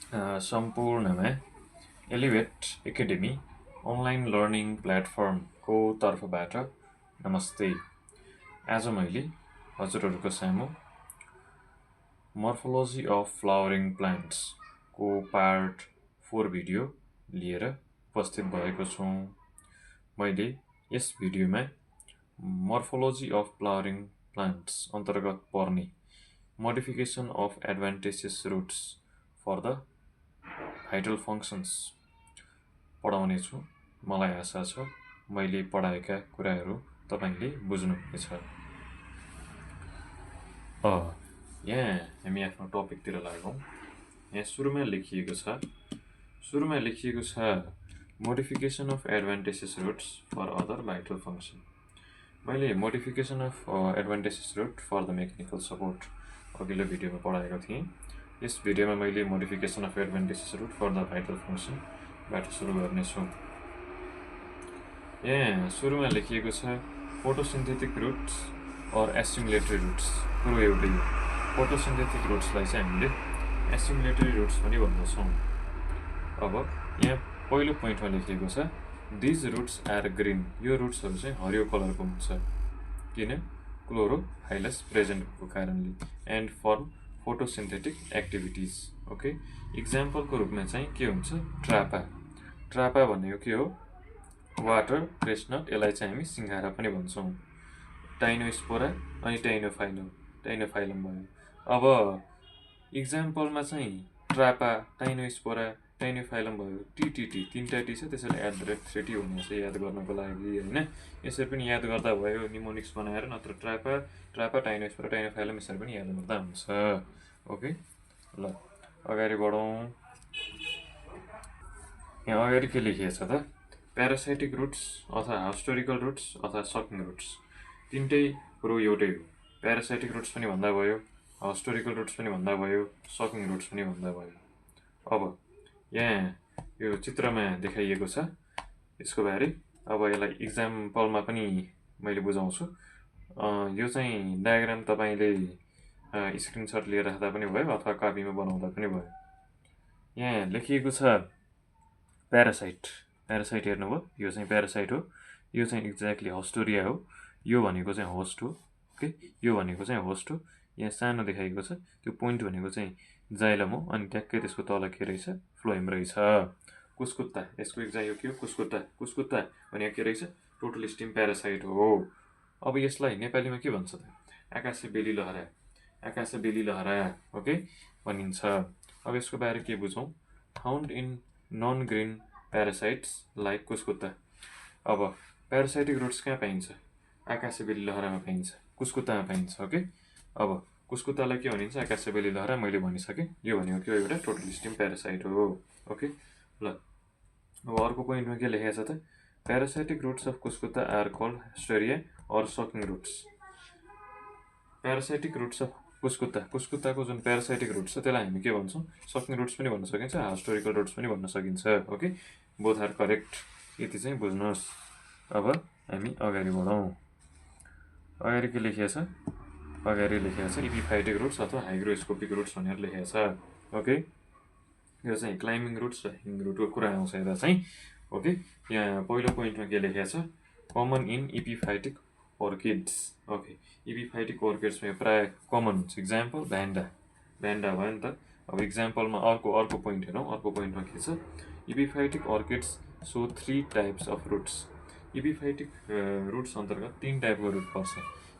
सम्पूर्णमा elevate academy online learning प्लेटफर्मको तर्फबाट नमस्ते। आज मैले हजुरहरूको सामु मोर्फोलोजी अफ फ्लावरिङ प्लान्ट्सको पार्ट 4 भिडियो लिएर उपस्थित भएको छु। मैले यस भिडियोमा मोर्फोलोजी अफ फ्लावरिङ प्लान्ट्स अन्तर्गत पर्ने modification of advantages roots for the vital functions पढाउने छु। मलाई आशा छ मैले पढाएका कुराहरू तपाईले बुझ्नुहुनेछ। यहाँ हामी आफ्नो टपिकतिर लागौँ। यहाँ सुरुमा लेखिएको छ modification of advantages roots for other vital function. मैले modification of advantages root for the mechanical support अघिल्लो भिडियोमा पढाएको थिएँ। यस भिडियोमा मैले modification of advantages root for the vital फङ्सनबाट सुरु गर्नेछु। यहाँ सुरुमा लेखिएको छ फोटोसिन्थेटिक रुट्स और एसिमुलेटरी रुट्स। कुरो एउटै हो। फोटोसिन्थेटिक रुट्सलाई चाहिँ हामीले एसिमुलेटरी रुट्स पनि भन्दछौँ। अब यहाँ पहिलो पोइन्टमा लेखिएको छ दिज रुट्स आर ग्रीन। यो रुट्सहरू चाहिँ हरियो कलरको हुन्छ किन क्लोरोफाइलस प्रेजेन्ट भएको कारणले एन्ड फर्म फोटोसिन्थेटिक एक्टिभिटिज। ओके, इक्जाम्पलको रूपमा चाहिँ के हुन्छ ट्रापा भनेको के हो वाटर क्रेस्टनट। यसलाई चाहिँ हामी सिङ्घारा पनि भन्छौँ। टाइनोस्पोरा अनि टाइनोफाइलम भयो। अब इक्जाम्पलमा चाहिँ ट्रापा टाइनोस्पोरा टाइनोफाइलम भयो। टिटिटी तीनटा टी छ, त्यसैले @3t हुनेछ याद गर्नको लागि हैन। यसरी पनि याद गर्दा भयो निमोनिक्स बनाएर, नत्र ट्रापा टाइनोस्पोरा टाइनोफाइलम यसरी पनि याद गर्दा हुन्छ। ओके, ल अगाडि बढौँ। यहाँ अगाडि के लेखिएको छ त प्यारासाइटिक रुट्स अथवा हिस्टोरिकल रुट्स अथवा सकिङ रुट्स। तीनटै कुरो एउटै हो। प्यारासाइटिक रुट्स पनि भन्दा भयो, हिस्टोरिकल रुट्स पनि भन्दा भयो, सकिङ रुट्स पनि भन्दा भयो। अब यहाँ यो चित्रमा देखाइएको छ यसको बारे। अब यसलाई इक्जाम्पलमा पनि मैले बुझाउँछु। यो चाहिँ डायग्राम तपाईले स्क्रिनशट लिएर राख्दा पनि भयो अथवा कपीमा बनाउँदा पनि भयो। यहाँ लेखिएको छ प्यारासाइट हेर्नुभयो, यो चाहिँ प्यारासाइट हो। यो चाहिँ एक्ज्याक्टली हस्टोरिया हो। यो भनेको चाहिँ होस्ट हो। ओके, यो भनेको चाहिँ होस्ट हो। यहाँ सानो देखाइएको छ त्यो पोइन्ट भनेको चाहिँ जाइलम हो अनि ट्याक्कै त्यसको तल के रहेछ फ्लोएम रहेछ। कुस्कुत्ता, यसको एक्जाम यो के हो कुस्कुत्ता भनेको के रहेछ टोटल स्टिम प्यारासाइट हो। अब यसलाई नेपालीमा के भन्छ त आकाशे बेली लहरा ओके भनिन्छ। अब यसको बारे के बुझौँ। Found in non green parasites like Cuscuta. अब प्यारासाइटिक रुट्स कहाँ पाइन्छ आकाशे बेली लहरामा पाइन्छ, कुस्कुत्तामा पाइन्छ। ओके, अब कुस्कुत्तालाई के भनिन्छ आकाशे बेली लहरा मैले भनिसकेँ। यो भनेको के हो एउटा टोटल स्टिम प्यारासाइट हो। ओके, ल अब अर्को पोइन्टमा के लेखेको छ त parasitic roots of Cuscuta are called haustoria or sucking roots. Parasitic roots of कुस्कुत्ताको जुन प्यारासाइटिक रुट्स छ त्यसलाई हामी के भन्छौँ सकिङ रुट्स पनि भन्न सकिन्छ, हिस्टोरिकल रुट्स पनि भन्न सकिन्छ। ओके, बोथ आर करेक्ट, यति चाहिँ बुझ्नुहोस्। अब हामी अगाडि बढौँ। अगाडि के लेखिएको छ इपिफाइटिक रुट्स अथवा हाइग्रोस्कोपिक रुट्स भनेर लेखेको छ। ओके, यो चाहिँ क्लाइम्बिङ रुट्स र ह्याङ्गिङ रुटको कुरा आउँछ यता चाहिँ। ओके, यहाँ पहिलो पोइन्टमा के लेखेको छ कमन इन इपिफाइटिक अर्किड्स। ओके, इपिफाइटिक अर्किड्समा प्राय कमन हुन्छ। इक्जाम्पल भ्यान्डा भयो नि त। अब इक्जाम्पलमा अर्को पोइन्ट हेरौँ। अर्को पोइन्टमा के छ epiphytic orchids so 3 types of roots. Epiphytic roots अन्तर्गत 3 टाइपको रुट पर्छ।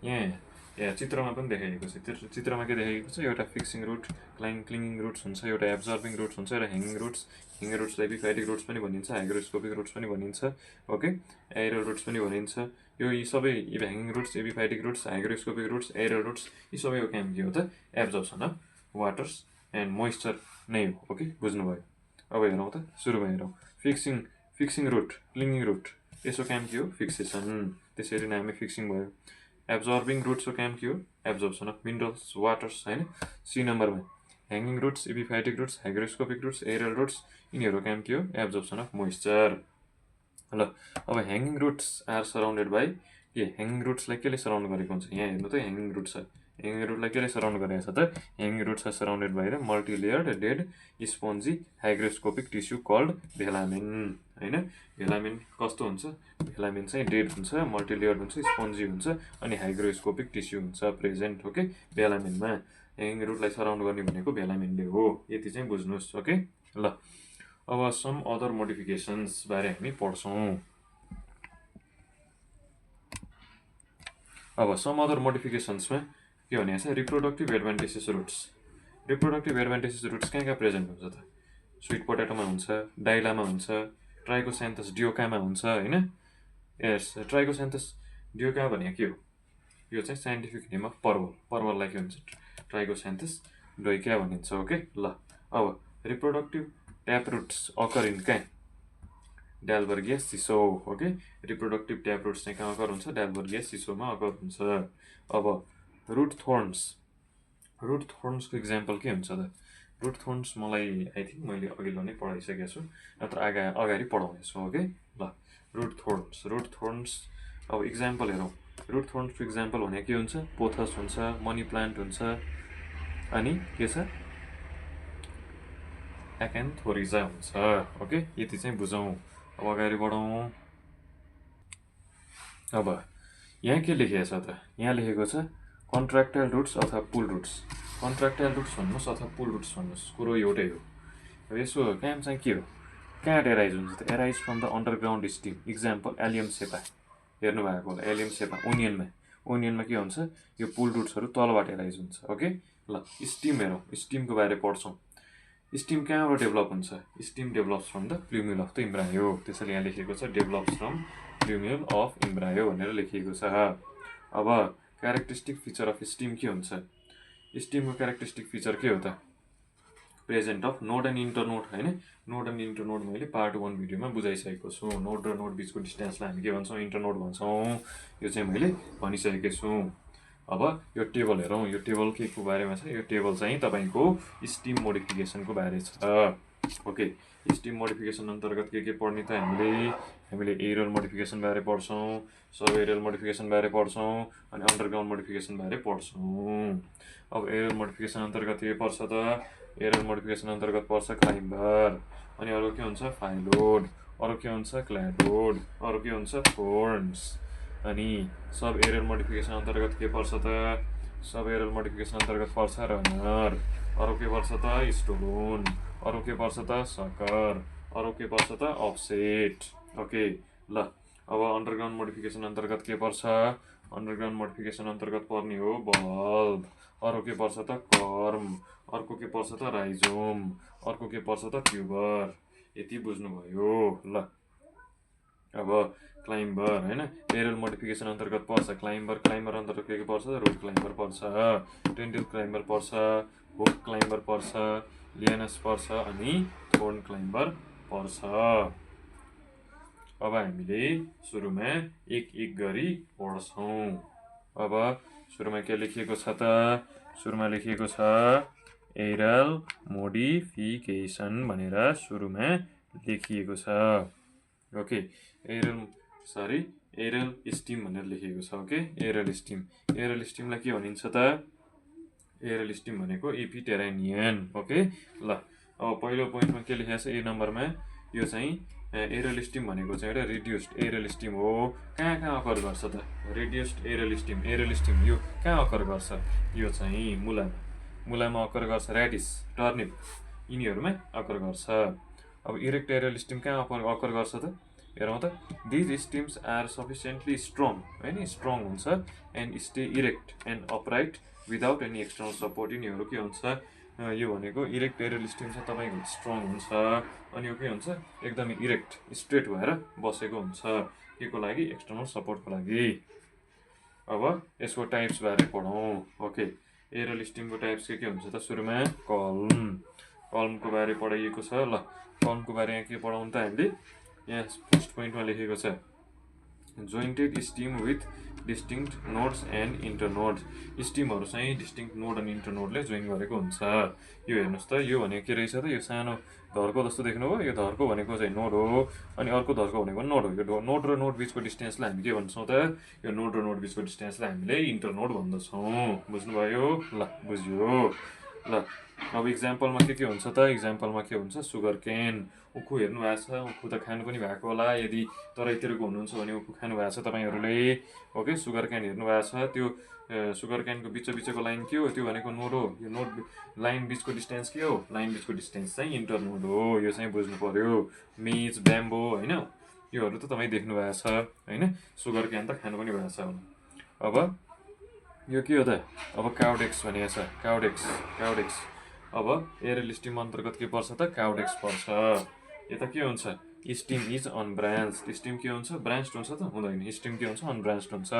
यहाँ चित्रमा पनि देखाइएको छ। चित्रमा के देखाइएको छ एउटा फिक्सिङ रुट क्लिङ्गिङ रुट्स हुन्छ, एउटा एब्जर्बिङ रुट्स हुन्छ र ह्याङ्गिङ रुट्सलाई इपिफाइटिक रुट्स पनि भनिन्छ, हाइग्रोस्कोपिक रुट्स पनि भनिन्छ। ओके, एरल रुट्स पनि भनिन्छ। यी सबै hanging roots epiphytic roots hygroscopic roots aerial roots यी सबैको काम के हो त absorption of waters and moisture नै हो। ओके, बुझ्नुभयो। अब हेरौँ त सुरुमा हेरौँ फिक्सिङ रुट क्लिङ्गिङ रुट यसको काम के हो फिक्सेसन, त्यसरी नामै फिक्सिङ भयो। एब्जर्बिङ रुट्सको काम के हो एब्जर्प्सन अफ मिनरल्स वाटर्स हैन। सी नम्बरमा hanging roots epiphytic roots hygroscopic roots aerial roots यिनीहरूको काम के हो एब्जर्प्सन अफ मोइस्चर। ल अब hanging roots are surrounded by के ह्याङ्गिङ रुट्सलाई केले सराउन्ड गरेको हुन्छ यहाँ हेर्नु त ह्याङ्गिङ रुट छ ह्याङ्गिङ रुटलाई केले सराउन्ड गरेको छ त hanging roots are surrounded by the multilayered dead spongy hygroscopic tissue called velamen होइन। भेलामिन कस्तो हुन्छ भेलामिन चाहिँ डेड हुन्छ मल्टिलेयर्ड हुन्छ स्पोन्जी हुन्छ अनि हाइग्रोस्कोपिक टिस्यु हुन्छ प्रेजेन्ट ओके भेलामिनमा। ह्याङ्गिङ रुटलाई सराउन्ड गर्ने भनेको भेलामिनले हो यति चाहिँ बुझ्नुहोस् ओके ल। अब सम अदर मोडिफिकेसन्स बारे हामी पढ्छौँ। अब सम अदर मोडिफिकेसन्समा के भनेको छ reproductive advantages roots. Reproductive advantages roots कहाँ कहाँ प्रेजेन्ट हुन्छ त स्विट पोटेटोमा हुन्छ डाइलामा हुन्छ ट्राइकोस्यान्थस डियोकामा हुन्छ होइन। यस ट्राइकोस्यान्थस डियोका भनेको के हो यो चाहिँ साइन्टिफिक नेम अफ पर्वल पर्वललाई के भन्छ ट्राइकोस्यान्थस डियोका भनिन्छ ओके ल। अब reproductive tap roots occur in कहाँ डाल्बर्गिया सिसो ओके रिप्रोडक्टिभ ट्याप रुट्स चाहिँ कहाँ अकर हुन्छ डाल्बर्गिया सिसोमा अकर हुन्छ। अब रुट थोर्न्सको इक्जाम्पल के हुन्छ त रुट थोर्न्स मलाई आई थिङ्क मैले अघिल्लो नै पढाइसकेको छु नत्र अगाडि पढाउनेछु ओके ल। रुट थोर्न्स अब इक्जाम्पल हेरौँ रुट थोर्न्सको इक्जाम्पल भनेको के हुन्छ पोथस हुन्छ मनी प्लान्ट हुन्छ अनि के छ एकान्थोरिजा हुन्छ ओके यति चाहिँ बुझौँ। अब अगाडि बढौँ। अब यहाँ के लेखेको छ त यहाँ लेखेको छ कन्ट्र्याक्टाइल रुट्स अथवा पुल रुट्स। कन्ट्र्याक्टाइल रुट्स भन्नुहोस् अथवा पुल रुट्स भन्नुहोस् कुरो एउटै हो। अब यसको काम चाहिँ के हो कहाँ एराइज हुन्छ त arise from the underground stem example allium cepa हेर्नु भएको होला एलियम सेपा ओनियनमा के हुन्छ यो पुल रुट्सहरू तलबाट एराइज हुन्छ ओके ल। स्टिम हेरौँ स्टिमको बारे पढ्छौँ। स्टिम कहाँबाट डेभलप हुन्छ stem develops from the plumule of the embryo त्यसैले यहाँ लेखेको छ develops from plumule of embryo भनेर लेखिएको छ। अब क्यारेक्टरिस्टिक फिचर अफ स्टिम के हुन्छ स्टिमको क्यारेक्टरिस्टिक फिचर के हो त प्रेजेन्ट अफ नोड एन्ड इन्टरनोड होइन। नोड एन्ड इन्टरनोड मैले पार्ट 1 भिडियोमा बुझाइसकेको छु। नोड र नोड बिचको डिस्टेन्सलाई हामी के भन्छौँ इन्टरनोड भन्छौँ यो चाहिँ मैले भनिसकेको छु। अब यो टेबल हेरौँ यो टेबल के को बारेमा छ यो टेबल चाहिँ तपाईँको स्टिम मोडिफिकेसनको बारे छ ओके। स्टिम मोडिफिकेसन अन्तर्गत के पढ्ने त हामीले एरियल मोडिफिकेसन बारे पढ्छौँ सब एरियल मोडिफिकेसन बारे पढ्छौँ अनि अन्डरग्राउन्ड मोडिफिकेसन बारे पढ्छौँ। अब एरियल मोडिफिकेसन अन्तर्गत के पर्छ त एरियल मोडिफिकेसन अन्तर्गत पर्छ क्लाइम्बर अनि अरू के हुन्छ फाइलोड अरू के हुन्छ क्ल्याडोड अरू के हुन्छ थोर्न्स अनि सब एरियल मोडिफिकेसन अन्तर्गत के पर्छ त सब एरियल मोडिफिकेसन अन्तर्गत पर्छ रनर अरू के पर्छ त स्टोन अरू के पर्छ त सकर अरू के पर्छ त अफसेट ओके ल। अब अन्डरग्राउन्ड मोडिफिकेसन अन्तर्गत के पर्छ अन्डरग्राउन्ड मोडिफिकेसन अन्तर्गत पर्ने हो बल्ब अरू के पर्छ त कर्म अर्को के पर्छ त राइजोम अर्को के पर्छ त ट्युबर यति बुझ्नुभयो ल। अब क्लाइम्बर होइन एरियल मोडिफिकेसन अन्तर्गत पर्छ क्लाइम्बर अन्तर्गत के पर्छ रुट क्लाइम्बर पर्छ टेन्डिल क्लाइम्बर पर्छ हुक क्लाइम्बर पर्छ लियनस पर्छ अनि थोर्न क्लाइम्बर पर्छ। अब हामीले सुरुमा एक गरी पढ्छौँ। अब सुरुमा के लेखिएको छ त सुरुमा लेखिएको छ एरियल मोडिफिकेसन भनेर सुरुमा लेखिएको छ ओके। एरियल स्टिम भनेर लेखिएको छ ओके। एरियल स्टिमलाई के भनिन्छ त एरियल स्टिम भनेको एपिटेरानियन ओके ल। अब पहिलो पोइन्टमा के लेखेको छ ए नम्बरमा यो चाहिँ एरियल स्टिम भनेको चाहिँ एउटा रिड्युस्ड एरियल स्टिम हो। कहाँ अकर गर्छ त रिड्युस्ड एरियल स्टिम यो कहाँ अकर गर्छ यो चाहिँ मुलामा अकर गर्छ ऱ्याडिस टर्निप यिनीहरूमा अकर गर्छ। अब इरेक्ट एरियल स्टिम कहाँ अकर गर्छ त हेरौँ त दिज स्टिम्स आर सफिसियन्टली स्ट्रङ होइन स्ट्रङ हुन्छ and stay erect and upright without any external support यिनीहरू के हुन्छ यो भनेको इरेक्ट एरियल स्टिम चाहिँ तपाईँको स्ट्रङ हुन्छ अनि यो के हुन्छ एकदमै इरेक्ट स्ट्रेट भएर बसेको हुन्छ के को लागि एक्सटर्नल सपोर्टको लागि। अब यसको टाइप्स बारे पढौँ ओके। एरियल स्टिमको टाइप्स के हुन्छ त सुरुमा कलमको बारे पढाइएको छ ल। कलमको बारे यहाँ के पढाउनु त हामीले यहाँ फर्स्ट पोइन्टमा लेखेको छ jointed stem with distinct nodes and internodes. स्टिमहरू चाहिँ डिस्टिङ्क्ट नोड अनि इन्टरनोडले जोइन गरेको हुन्छ। यो हेर्नुहोस् त, यो भनेको के रहेछ त, यो सानो धर्को जस्तो देख्नुभयो, यो धर्को भनेको चाहिँ नोड हो, अनि अर्को धर्को भनेको नोड हो। यो नोड र नोड बिचको डिस्टेन्सलाई हामी के भन्छौँ त, यो नोड र नोड बिचको डिस्टेन्सलाई हामीले इन्टरनोड भन्दछौँ। बुझ्नुभयो? ल बुझ्यो। ल अब इक्जाम्पलमा के हुन्छ त, इक्जाम्पलमा के हुन्छ, सुगर केन। उखु हेर्नु भएको छ, उखु त खानु पनि भएको होला, यदि तराईतिरको हुनुहुन्छ भने उखु खानु भएको छ तपाईँहरूले। ओके, सुगर क्यान हेर्नु भएको छ, त्यो सुगर क्यानको बिचको लाइन के हो, त्यो भनेको नोड हो। यो नोड लाइन बिचको डिस्टेन्स के हो, लाइन बिचको डिस्टेन्स चाहिँ इन्टरनोड हो। यो चाहिँ बुझ्नु पर्यो। मेज, ब्याम्बो होइन, योहरू त तपाईँ देख्नु भएको छ होइन। सुगर क्यान त खानु पनि भएको छ। अब यो के हो त, अब काउडेक्स भनेको छ, काउडेक्स। अब एरेल स्टिम अन्तर्गत के पर्छ त, काउडेक्स पर्छ। यता के हुन्छ, स्टिम इज अनब्रान्च्ड। स्टिम के हुन्छ, ब्रान्च्ड हुन्छ त हुँदैन। स्टिम के हुन्छ, अनब्रान्च्ड हुन्छ।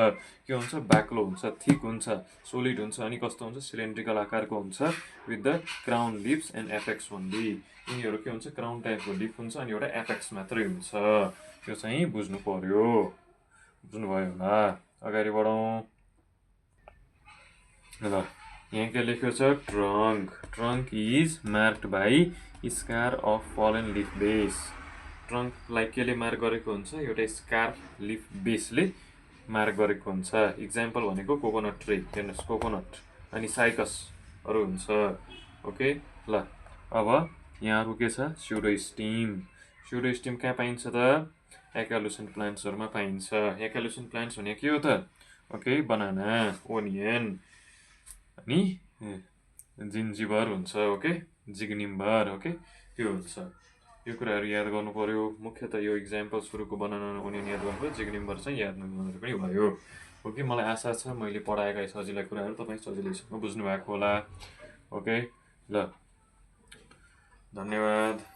के हुन्छ, बाक्लो हुन्छ, थिक हुन्छ, सोलिड हुन्छ, अनि कस्तो हुन्छ, सिलिन्ड्रिकल आकारको हुन्छ, with the crown lips and apex only. यिनीहरू के हुन्छ, क्राउन टाइपको लिप हुन्छ अनि एउटा एपेक्स मात्रै हुन्छ। यो चाहिँ बुझ्नु पर्यो। बुझ्नुभयो होला। अगाडि बढौँ। ल यहाँ के लेखेको छ, trunk is marked by scar of fallen leaf base. ट्रङ्कलाई केले मार्क गरेको हुन्छ, एउटा स्कार्फ लिफ बेसले मार्क गरेको हुन्छ। इक्जाम्पल भनेको कोकोनट ट्री, हेर्नुहोस् कोकोनट, अनि साइकसहरू हुन्छ। ओके, ल अब यहाँ के छ, स्युडोस्टिम कहाँ पाइन्छ त, एकालुसेन्ट प्लान्ट्सहरूमा पाइन्छ। एकालुसेन्ट प्लान्ट्स भने के हो त, ओके, बनाना, ओनियन अनि जिन्जिबर हुन्छ। ओके, जिग्निम्बर। ओके, त्यो हुन्छ। यो कुराहरू याद गर्नु पर्यो। मुख्यतः यो इक्जाम्पल सुरुको बनाना ओनियन याद गर्नु पर्यो, जिग्निम्बर चाहिँ याद नगर्नु पनि भयो। ओके, मलाई आशा छ मैले पढाएका सजिला कुराहरू तपाईँ सजिलैसँग बुझ्नु भएको होला। ओके, ल धन्यवाद।